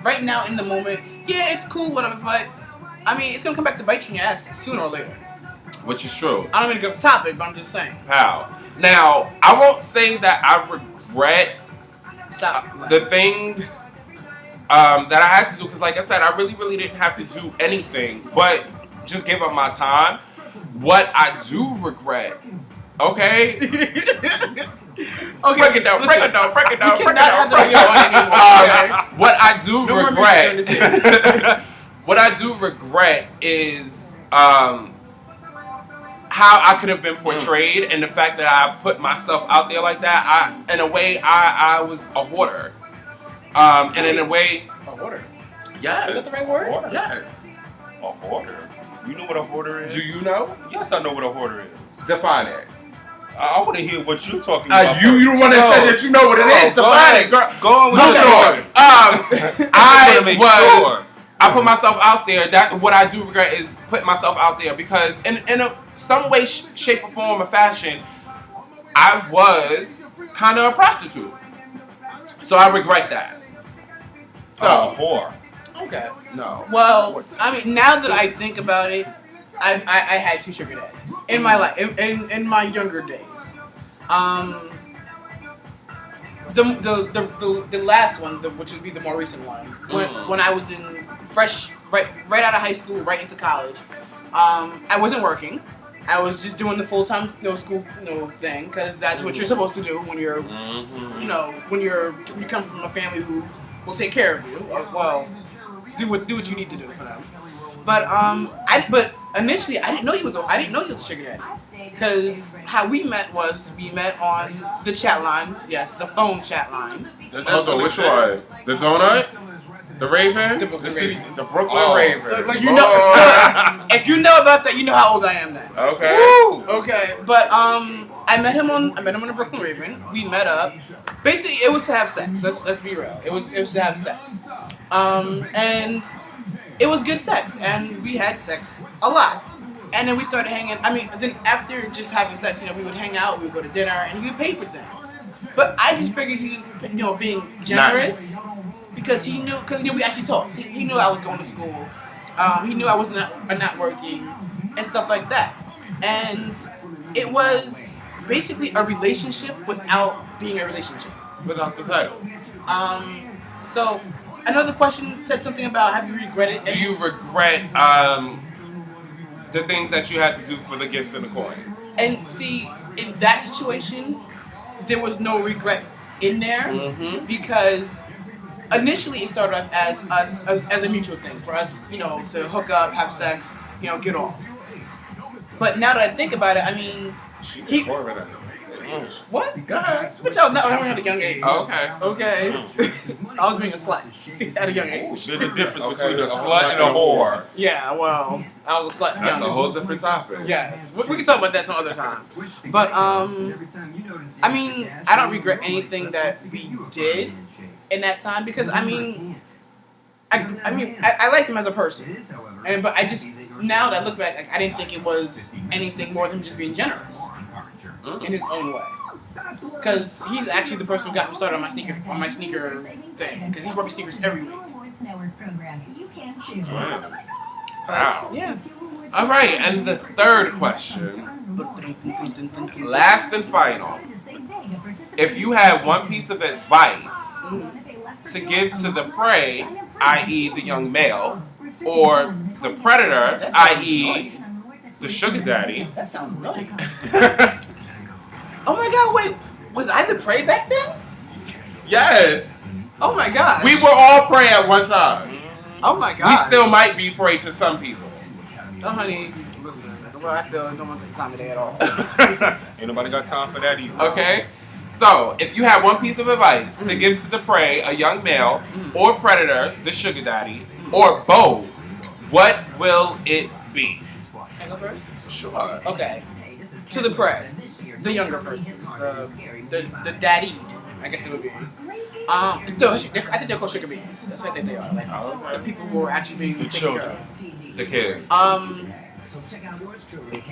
right now in the moment, yeah, it's cool, whatever. But I mean, it's gonna come back to bite you in your ass sooner or later. Which is true. I don't mean to go off topic, but I'm just saying. How? Now, I won't say that I regret the things that I had to do, because like I said, I really didn't have to do anything but just give up my time. What I do regret, okay? Break it down. What I do regret, what I do regret is how I could have been portrayed, and the fact that I put myself out there like that. In a way, I was a hoarder. And in a way, a hoarder. Yes. Is that the right word? Hoarder. Yes. A hoarder. You know what a hoarder is? Do you know? Yes, I know what a hoarder is. Define it. I want to hear what you're talking about. You the one that said that you know what it is. Define it, girl. Go on with your I put myself out there. That what I do regret is putting myself out there, because in some way, shape, or form, or fashion, I was kind of a prostitute. So I regret that. So whore. Okay. No. Well, I mean, now that I think about it, I had 2 sugar daddies in my life, in my younger days. The last one, which would be the more recent one, when I was in right out of high school, right into college. I wasn't working. I was just doing the full-time school thing, because that's what you're supposed to do when you're when you come from a family who will take care of you. Well, do what you need to do for them. But initially I didn't know he was a sugar daddy, because how we met on the chat line. Yes, the phone chat line. Which one? The donut? The Raven? The Brooklyn Raven. So, like, if you know about that, you know how old I am then. Okay. Woo! Okay, but I met him on the Brooklyn Raven. We met up. Basically, it was to have sex. Let's be real. It was to have sex. And it was good sex, and we had sex a lot. And then we started hanging. I mean, then after just having sex, we would hang out, we would go to dinner, and he would pay for things. But I just figured he was, being generous. Because he knew, we actually talked. He knew I was going to school. He knew I was not working and stuff like that. And it was basically a relationship without being a relationship. Without the title. So another question said something about, have you regretted? Do you regret the things that you had to do for the gifts and the coins? And see, in that situation, there was no regret in there, because initially it started off as a mutual thing for us, to hook up, have sex, get off. But now that I think about it, I mean, what? Go ahead. But y'all not only at a young age. Okay. I was being a slut at a young age. There's a difference between a slut and a whore. Yeah, well, I was a slut. That's a whole different topic. Yes, we can talk about that some other time. But I mean, I don't regret anything that we did in that time, because I liked him as a person, but I just, now that I look back, I didn't think it was anything more than just being generous in his own way. Because he's actually the person who got me started on my sneaker thing, because he brought me sneakers every week. Wow. Yeah. All right, and the third question, last and final. If you had one piece of advice to give to the prey, i.e. the young male, or the predator, i.e. the sugar daddy. That sounds nutty. Oh my god, wait. Was I the prey back then? Yes. Oh my gosh. We were all prey at one time. Oh my god. We still might be prey to some people. Oh, honey, listen. Well, I feel no one gets time of day at all. Ain't nobody got time for that either. Okay? So, if you had one piece of advice to give to the prey, a young male, or predator, the sugar daddy, or both, what will it be? Can I go first? Sure. Okay. To the prey, the younger person, the daddy, I guess it would be. I think they're called sugar babies. That's what I think they are. Like the people who are actually being The taken children. care of. The kid.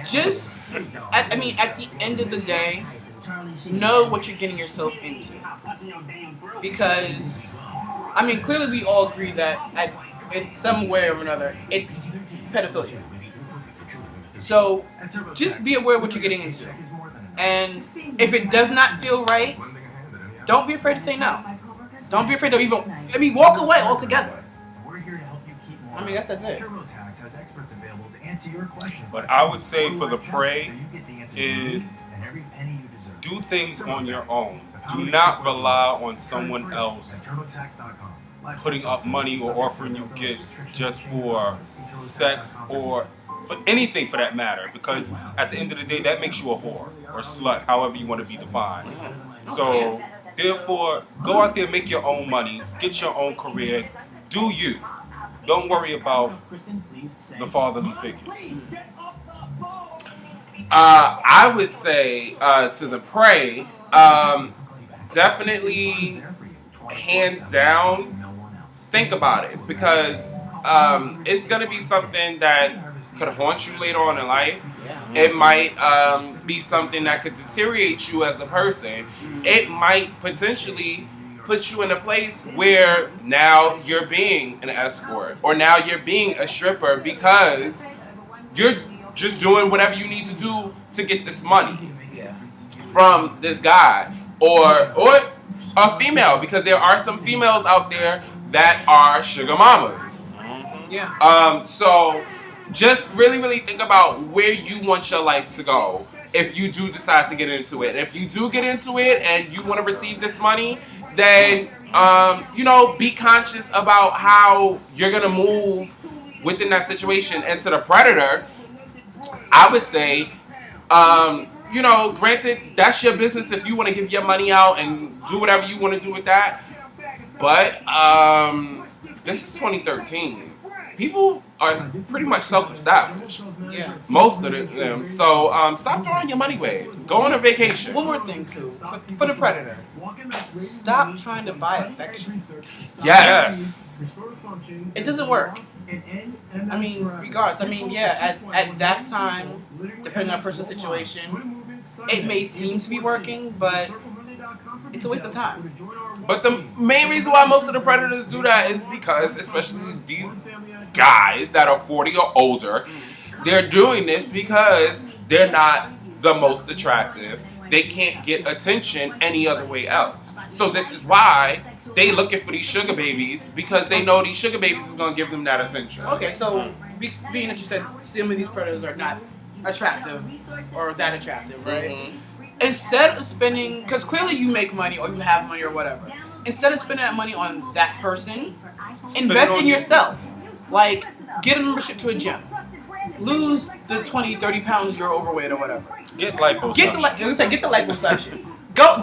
Just, at the end of the day, know what you're getting yourself into. Because, clearly we all agree that in some way or another, it's pedophilia. So, just be aware of what you're getting into. And if it does not feel right, don't be afraid to say no. Don't be afraid to even, walk away altogether. I guess that's it. But I would say for the prey is do things on your own. Do not rely on someone else putting up money or offering you gifts just for sex or for anything for that matter. Because at the end of the day, that makes you a whore or slut, however you want to be defined. So therefore, go out there, make your own money, get your own career, do you. Don't worry about the fatherly figures. I would say to the prey, definitely, hands down, think about it. Because it's going to be something that could haunt you later on in life. It might be something that could deteriorate you as a person. It might potentially put you in a place where now you're being an escort or now you're being a stripper because you're just doing whatever you need to do to get this money from this guy or a female, because there are some females out there that are sugar mamas. So just really think about where you want your life to go if you do decide to get into it. If you do get into it and you want to receive this money, then be conscious about how you're gonna move within that situation. And to the predator, I would say, granted, that's your business if you want to give your money out and do whatever you want to do with that. But this is 2013. People are pretty much self-established. Most of them. So stop throwing your money away. Go on a vacation. One more thing too, for the predator, stop trying to buy affection. Yes. It doesn't work. Regardless. At that time, depending on a person's situation, it may seem to be working, but it's a waste of time. But the main reason why most of the predators do that is because, especially these guys that are 40 or older, they're doing this because they're not the most attractive. They can't get attention any other way else. So this is why they looking for these sugar babies, because they know these sugar babies is going to give them that attention. Okay, so being that you said some of these predators are not attractive or that attractive, right? Instead of spending, because clearly you make money or you have money or whatever, instead of spending that money on that person, invest in yourself. Like, get a membership to a gym. Lose the 20, 30 pounds you're overweight or whatever. Get liposuction. Get the liposuction. Get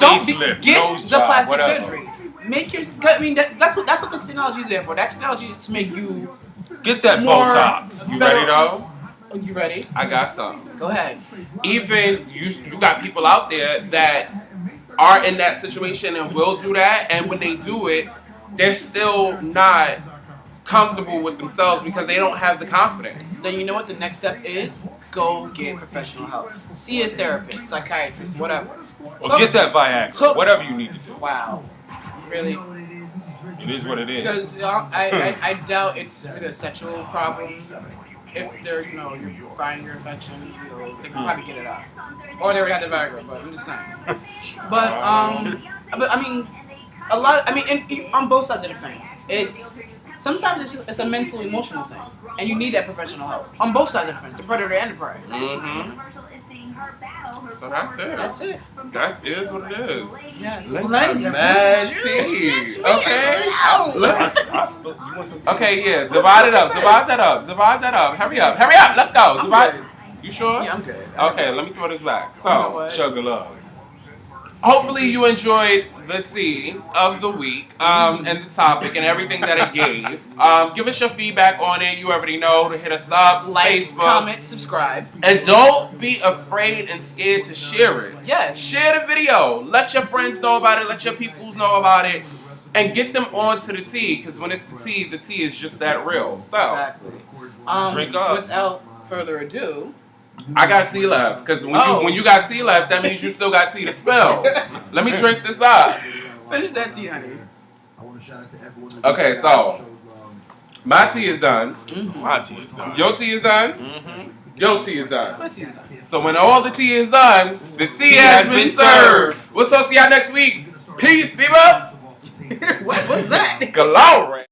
the plastic surgery. Make your. That's what the technology is there for. That technology is to make you get that Botox. You ready though? You ready? I got some. Go ahead. Even you got people out there that are in that situation and will do that, and when they do it, they're still not comfortable with themselves because they don't have the confidence. Then you know what the next step is? Go get professional help. See a therapist, psychiatrist, whatever. Or get that Viagra, whatever you need to do. Wow. Really? It is what it is. Because I doubt it's a sexual problem. If they're, you're buying your affection, they can probably get it out. Or they already had the Viagra, but I'm just saying. But a lot, on both sides of the fence, sometimes it's a mental, emotional thing. And you need that professional help. On both sides of the fence, the predator and the prey. So that's it. That's it. That is what it is. Yes. Let's Blend have your mad juice. tea. Okay. Let's. You want some tea? Okay, yeah. Divide it up. Divide that up. Divide that up. Hurry up. Hurry up. Let's go. Divide. good. You sure? Yeah, I'm good. Okay, let me throw this back. You know So, what? Chug a love. hopefully you enjoyed the tea of the week and the topic and everything that it gave. Give us your feedback on it. You already know to hit us up, Like, Facebook. comment, subscribe. And don't be afraid and scared to share it. Yes. Share the video. Let your friends know about it. Let your peoples know about it. And get them onto the tea. Because when it's the tea is just that real. So, Exactly. Drink up. Without further ado, I got tea left. Because when you got tea left, that means you still got tea to spill. Let me drink this up. finish that tea, honey. Okay, so my tea is done. My tea is done. Your tea is done. Mm-hmm. Your tea is done. My tea is done. So when all the tea is done, the tea has been served. We'll talk to y'all next week. Peace, people. What's that? Glory.